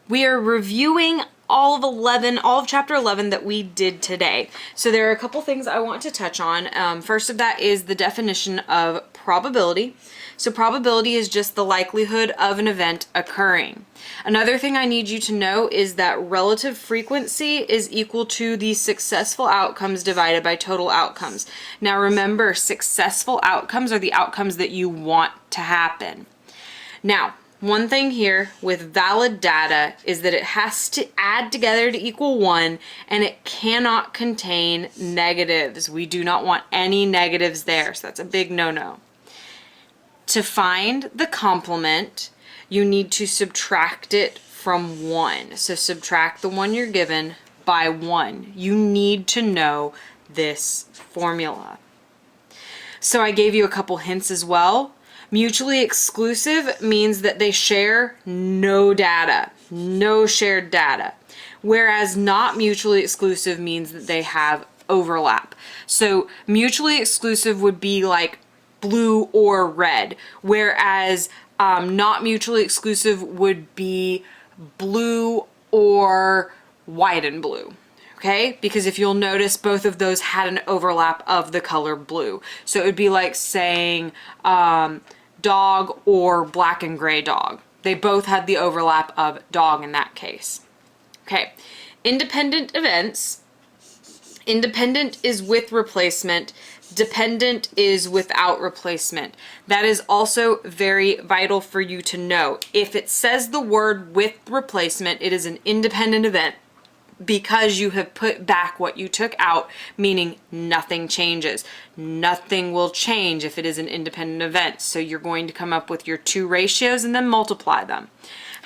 we are reviewing all of chapter 11 that we did today. So there are a couple things I want to touch on. First of that is the definition of probability. So probability is just the likelihood of an event occurring. Another thing I need you to know is that relative frequency is equal to the successful outcomes divided by total outcomes. Now remember, successful outcomes are the outcomes that you want to happen. Now, one thing here with valid data is that it has to add together to equal 1, and it cannot contain negatives. We do not want any negatives there, so that's a big no-no. To find the complement, you need to subtract it from 1. So subtract the one you're given by 1. You need to know this formula. So I gave you a couple hints as well. Mutually exclusive means that they share no data, no shared data, whereas not mutually exclusive means that they have overlap. So mutually exclusive would be like blue or red, whereas not mutually exclusive would be blue or white and blue. Okay, because if you'll notice, both of those had an overlap of the color blue. So it would be like saying dog or black and gray dog. They both had the overlap of dog in that case. Okay, independent events. Independent is with replacement. Dependent is without replacement. That is also very vital for you to know. If it says the word with replacement, it is an independent event, because you have put back what you took out, meaning nothing changes. Nothing will change if it is an independent event. So you're going to come up with your two ratios and then multiply them.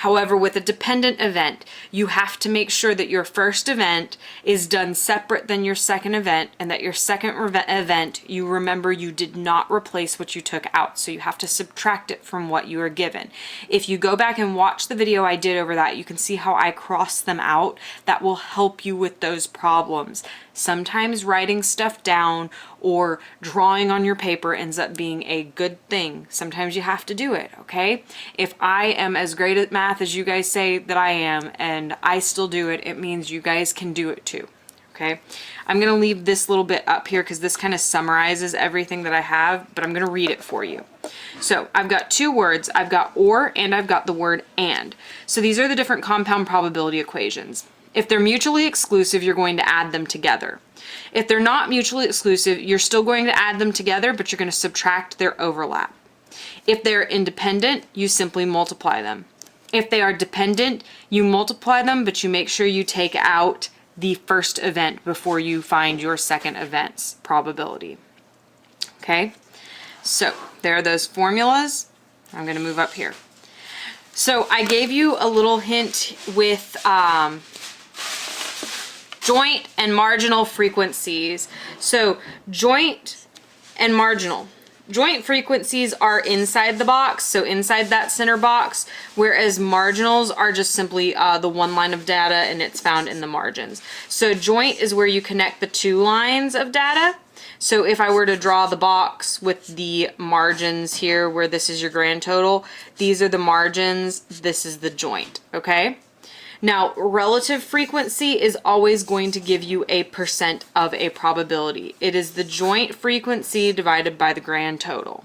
However, with a dependent event, you have to make sure that your first event is done separate than your second event, and that your second event, you remember you did not replace what you took out. So you have to subtract it from what you were given. If you go back and watch the video I did over that, you can see how I crossed them out. That will help you with those problems. Sometimes writing stuff down or drawing on your paper ends up being a good thing. Sometimes you have to do it, okay? If I am as great at math as you guys say that I am, and I still do it, it means you guys can do it too, okay? I'm gonna leave this little bit up here because this kind of summarizes everything that I have, but I'm gonna read it for you. So I've got two words. I've got or, and I've got the word and. So these are the different compound probability equations. If they're mutually exclusive, you're going to add them together. If they're not mutually exclusive, you're still going to add them together, but you're going to subtract their overlap. If they're independent, you simply multiply them. If they are dependent, you multiply them, but you make sure you take out the first event before you find your second event's probability. Okay? So there are those formulas. I'm going to move up here. So I gave you a little hint with joint and marginal frequencies. So joint and marginal. Joint frequencies are inside the box, so inside that center box, whereas marginals are just simply the one line of data, and it's found in the margins. So joint is where you connect the two lines of data. So if I were to draw the box with the margins here, where this is your grand total, these are the margins, this is the joint, okay? Now, relative frequency is always going to give you a percent of a probability. It is the joint frequency divided by the grand total.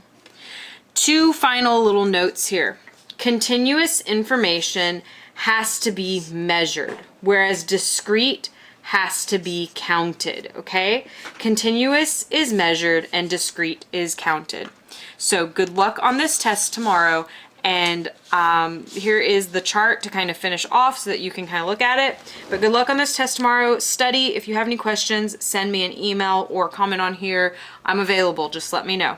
Two final little notes here. Continuous information has to be measured, whereas discrete has to be counted, okay? Continuous is measured and discrete is counted. So good luck on this test tomorrow. And here is the chart to kind of finish off so that you can kind of look at it. But good luck on this test tomorrow. Study. If you have any questions, send me an email or comment on here. I'm available. Just let me know.